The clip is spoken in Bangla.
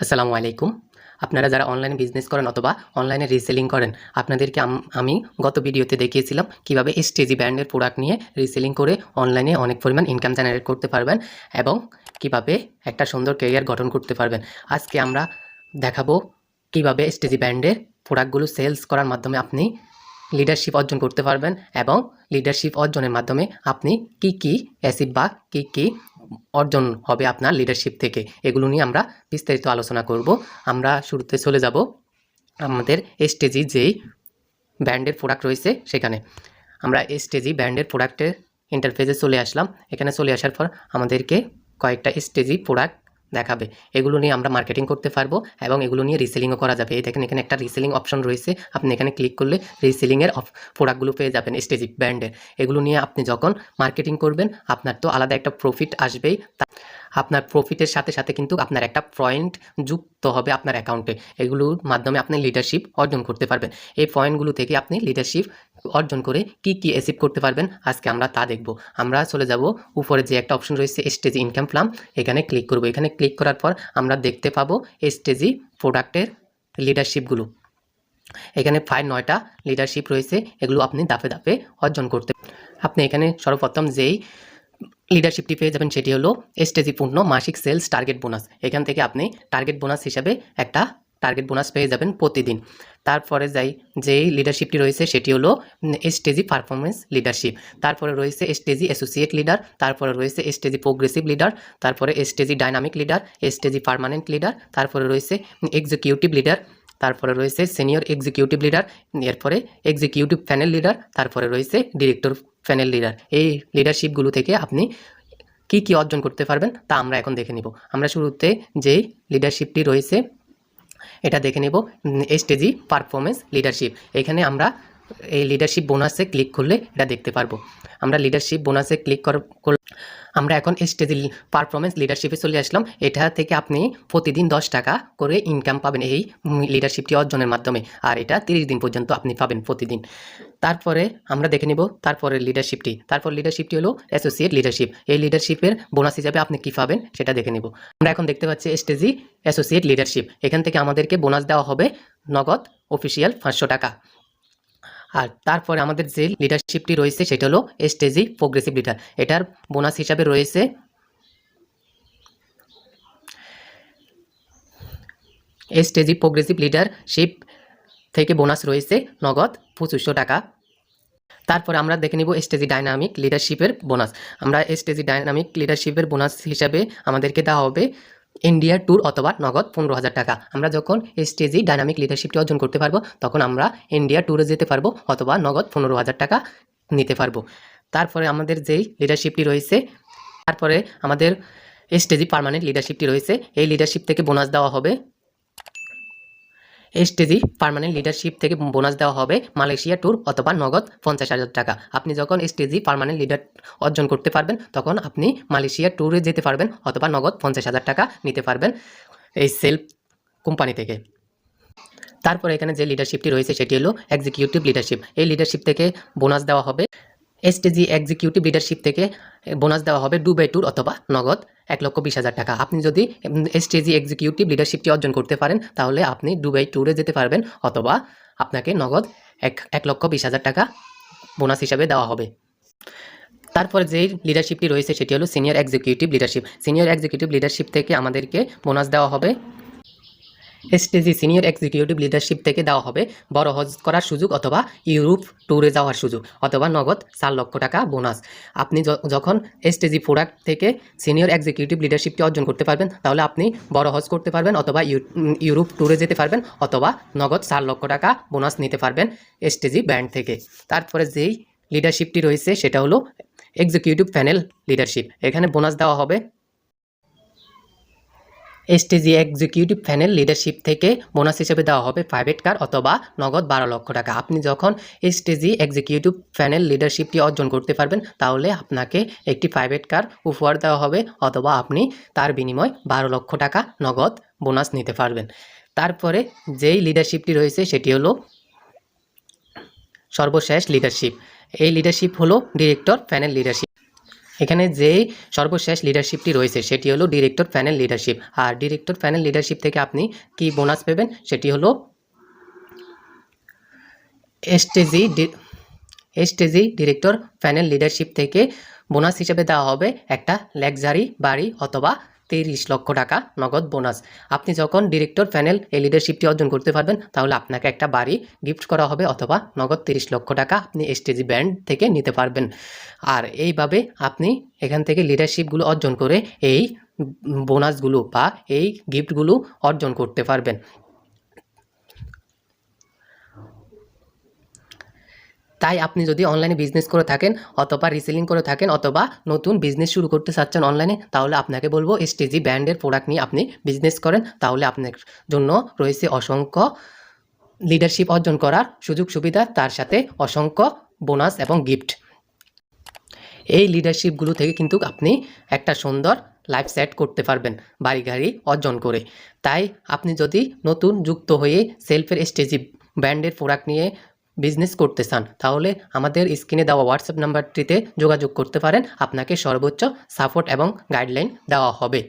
আসসালামু আলাইকুম। আপনারা যারা অনলাইনে বিজনেস করেন অথবা অনলাইনে রিসেলিং করেন, আপনাদেরকে আমি গত ভিডিওতে দেখিয়েছিলাম কিভাবে এসটিজি ব্র্যান্ডের প্রোডাক্ট নিয়ে রিসেলিং করে অনলাইনে অনেক পরিমাণ ইনকাম জেনারেট করতে পারবেন এবং কিভাবে একটা সুন্দর ক্যারিয়ার গঠন করতে পারবেন। আজকে আমরা দেখাবো কিভাবে এসটিজি ব্র্যান্ডের প্রোডাক্টগুলো সেলস করার মাধ্যমে আপনি লিডারশিপ অর্জন করতে পারবেন এবং লিডারশিপ অর্জনের মাধ্যমে আপনি কি অ্যাচিভ বা কি অর্জন হবে আপনার লিডারশিপ থেকে, এগুলো নিয়ে আমরা বিস্তারিত আলোচনা করব। আমরা শুরুতে চলে যাব আমাদের এসটিজি যেই ব্র্যান্ডের প্রোডাক্ট রয়েছে সেখানে। আমরা এসটিজি ব্র্যান্ডের প্রোডাক্টের ইন্টারফেসে চলে আসলাম। এখানে চলে আসার পর আমাদেরকে কয়েকটা এসটিজি প্রোডাক্ট দেখাবে, এগুলো নিয়ে আমরা মার্কেটিং করতে পারবো এবং এগুলো নিয়ে রিসেলিংও করা যাবে। এই দেখেন এখানে একটা রিসেলিং অপশন রয়েছে, আপনি এখানে ক্লিক করলে রিসেলিংয়ের প্রোডাক্টগুলো পেয়ে যাবেন এসটিজি ব্র্যান্ডের। এগুলো নিয়ে আপনি যখন মার্কেটিং করবেন আপনার তো আলাদা একটা প্রফিট আসবেই, আপনার প্রফিটের সাথে সাথে কিন্তু আপনার একটা পয়েন্ট যুক্ত হবে আপনার অ্যাকাউন্টে। এগুলোর মাধ্যমে আপনি লিডারশিপ অর্জন করতে পারবেন। এই পয়েন্টগুলো থেকে আপনি লিডারশিপ অর্জন করে কি অ্যাচিভ করতে পারবেন আজকে আমরা তা দেখব। আমরা চলে যাব উপরে যে একটা অপশন রয়েছে এসটিজি ইনকাম প্ল্যান, এখানে ক্লিক করব। এখানে ক্লিক করার পর আমরা দেখতে পাবো এসটিজি প্রোডাক্টের লিডারশিপগুলো। এখানে 9টা লিডারশিপ রয়েছে, এগুলো আপনি ধাপে ধাপে অর্জন করতে। আপনি এখানে সর্বপ্রথম যেই লিডারশিপটি পেয়ে যাবেন সেটি হলো এসটিজি পূর্ণ মাসিক সেলস টার্গেট বোনাস। এখান থেকে আপনি টার্গেট বোনাস হিসাবে একটা টার্গেট বোনাস পেয়ে যাবেন প্রতিদিন। তারপরে যেই লিডারশিপটি রয়েছে সেটি হলো এসটিজি পারফরমেন্স লিডারশিপ। তারপরে রয়েছে এসটিজি অ্যাসোসিয়েট লিডার, তারপরে রয়েছে এসটিজি প্রোগ্রেসিভ লিডার, তারপরে STG dynamic leader, STG permanent leader, তারপরে রয়েছে এক্সিকিউটিভ লিডার, তারপরে রয়েছে সিনিয়র এক্সিকিউটিভ লিডার, এরপরে এক্সিকিউটিভ প্যানেল লিডার, তারপরে রয়েছে ডিরেক্টর প্যানেল লিডার। এই লিডারশিপগুলো থেকে আপনি কি অর্জন করতে পারবেন তা আমরা এখন দেখে নিব। আমরা শুরুতে যেই লিডারশিপটি রয়েছে এটা দেখে নেব, এসটিজি পারফরমেন্স লিডারশিপ। এখানে আমরা এই লিডারশিপ বোনাসে ক্লিক করলে এটা দেখতে পারবো। আমরা লিডারশিপ বোনাসে ক্লিক করলে আমরা এখন এসটিজি পারফরমেন্স লিডারশিপে চলে আসলাম। এটা থেকে আপনি প্রতিদিন 10 টাকা করে ইনকাম পাবেন এই লিডারশিপটি অর্জনের মাধ্যমে, আর এটা 30 দিন পর্যন্ত আপনি পাবেন প্রতিদিন। তারপরে আমরা দেখে নিব তারপরে লিডারশিপটি হলো অ্যাসোসিয়েট লিডারশিপ। এই লিডারশিপের বোনাস হিসাবে আপনি কি পাবেন সেটা দেখে নিব। আমরা এখন দেখতে পাচ্ছি এসটিজি অ্যাসোসিয়েট লিডারশিপ। এখান থেকে আমাদেরকে বোনাস দেওয়া হবে নগদ অফিসিয়াল 500 টাকা। আর তারপরে আমাদের যে লিডারশিপটি রয়েছে সেটা হলো এসটিজি প্রোগ্রেসিভ লিডার। এটার বোনাস হিসাবে রয়েছে এসটিজি প্রোগ্রেসিভ লিডারশিপ থেকে বোনাস রয়েছে নগদ 2500 টাকা। তারপরে আমরা দেখে নিব এসটিজি ডাইনামিক লিডারশিপের বোনাস। আমরা এসটিজি ডাইনামিক লিডারশিপের বোনাস হিসাবে আমাদেরকে দেওয়া হবে ইন্ডিয়া ট্যুর অথবা নগদ 15,000 টাকা। আমরা যখন এসটিজি ডাইনামিক লিডারশিপটি অর্জন করতে পারবো তখন আমরা ইন্ডিয়া ট্যুরে যেতে পারবো অথবা নগদ 15,000 টাকা নিতে পারবো। তারপরে আমাদের যেই লিডারশিপটি রয়েছে, তারপরে আমাদের এসটিজি পার্মানেন্ট লিডারশিপটি রয়েছে। এই লিডারশিপ থেকে বোনাস দেওয়া হবে এসটিজি পার্মানেন্ট লিডারশিপ থেকে বোনাস দেওয়া হবে মালয়েশিয়া ট্যুর অথবা নগদ 50,000 টাকা। আপনি যখন এসটিজি পার্মানেন্ট লিডার অর্জন করতে পারবেন তখন আপনি মালয়েশিয়া ট্যুরে যেতে পারবেন অথবা নগদ 50,000 টাকা নিতে পারবেন এই সেলফ কোম্পানি থেকে। তারপরে এখানে যে লিডারশিপটি রয়েছে সেটি হলো এক্সিকিউটিভ লিডারশিপ। এই লিডারশিপ থেকে বোনাস দেওয়া হবে এসটিজি এক্সিকিউটিভ লিডারশিপ থেকে বোনাস দেওয়া হবে দুবাই ট্যুর অথবা নগদ 1,20,000 টাকা। আপনি যদি এসটিজি এক্সিকিউটিভ লিডারশিপটি অর্জন করতে পারেন তাহলে আপনি দুবাই ট্যুরে যেতে পারবেন অথবা আপনাকে নগদ 1,20,000 টাকা বোনাস হিসাবে দেওয়া হবে। তারপরে যেই লিডারশিপটি রয়েছে সেটি হলো senior executive leadership. Senior executive leadership থেকে আমাদেরকে বোনাস দেওয়া হবে এসটিজি সিনিয়র এক্সিকিউটিভ লিডারশিপ থেকে দেওয়া হবে বড় হজ করার সুযোগ অথবা ইউরোপ ট্যুরে যাওয়ার সুযোগ অথবা নগদ 4 লক্ষ টাকা বোনাস। আপনি যখন এসটিজি প্রোডাক্ট থেকে সিনিয়র এক্সিকিউটিভ লিডারশিপটি অর্জন করতে পারবেন তাহলে আপনি বড় হজ করতে পারবেন অথবা ইউরোপ ট্যুরে যেতে পারবেন অথবা নগদ 4 লক্ষ টাকা বোনাস নিতে পারবেন এসটিজি ব্র্যান্ড থেকে। তারপরে যেই লিডারশিপটি রয়েছে সেটা হলো এক্সিকিউটিভ প্যানেল লিডারশিপ। এখানে বোনাস দেওয়া হবে এসটিজি এক্সিকিউটিভ প্যানেল লিডারশিপ থেকে বোনাস হিসেবে দেওয়া হবে প্রাইভেট কার অথবা নগদ 12 লক্ষ টাকা। আপনি যখন এসটিজি এক্সিকিউটিভ প্যানেল লিডারশিপটি অর্জন করতে পারবেন তাহলে আপনাকে একটি প্রাইভেট কার উপহার দেওয়া হবে অথবা আপনি তার বিনিময়ে 12 লক্ষ টাকা নগদ বোনাস নিতে পারবেন। তারপরে যেই লিডারশিপটি রয়েছে সেটি হলো সর্বশেষ লিডারশিপ। এই লিডারশিপ হলো ডিরেক্টর প্যানেল লিডারশিপ। এখানে যে সর্বশেষ লিডারশিপটি রয়েছে সেটি হলো ডিরেক্টর প্যানেল লিডারশিপ। আর ডিরেক্টর প্যানেল লিডারশিপ থেকে আপনি কি বোনাস পাবেন সেটি হলো এসটিজি ডিরেক্টর প্যানেল লিডারশিপ থেকে বোনাস হিসেবে দেওয়া হবে একটা লাক্সারি বাড়ি অথবা 30 লক্ষ টাকা নগদ বোনাস। আপনি যখন ডিরেক্টর প্যানেল এই লিডারশিপটি অর্জন করতে পারবেন তাহলে আপনাকে একটা বাড়ি গিফট করা হবে অথবা নগদ 30 লক্ষ টাকা আপনি এসটিজি ব্যান্ড থেকে নিতে পারবেন। আর এইভাবে আপনি এখান থেকে লিডারশিপগুলো অর্জন করে এই বোনাসগুলো বা এই গিফটগুলো অর্জন করতে পারবেন। তাই আপনি যদি অনলাইনে বিজনেস করে থাকেন অথবা রিসেলিং করে থাকেন অথবা নতুন বিজনেস শুরু করতে চাচ্ছেন অনলাইনে, তাহলে আপনাকে বলবো এসটিজি ব্র্যান্ডের প্রোডাক্ট নিয়ে আপনি বিজনেস করেন। তাহলে আপনার জন্য রয়েছে অসংখ্য লিডারশিপ অর্জন করার সুযোগ সুবিধা, তার সাথে অসংখ্য বোনাস এবং গিফট। এই লিডারশিপগুলো থেকে কিন্তু আপনি একটা সুন্দর লাইফ সেট করতে পারবেন বাড়ি গাড়ি অর্জন করে। তাই আপনি যদি নতুন যুক্ত হয়ে সেলফের এসটিজি ব্র্যান্ডের প্রোডাক্ট নিয়ে বিজনেস করতে চান তাহলে আমাদের স্ক্রিনে দেওয়া হোয়াটসঅ্যাপ নাম্বারটিতে যোগাযোগ করতে পারেন। আপনাকে সর্বোচ্চ সাপোর্ট এবং গাইডলাইন দেওয়া হবে।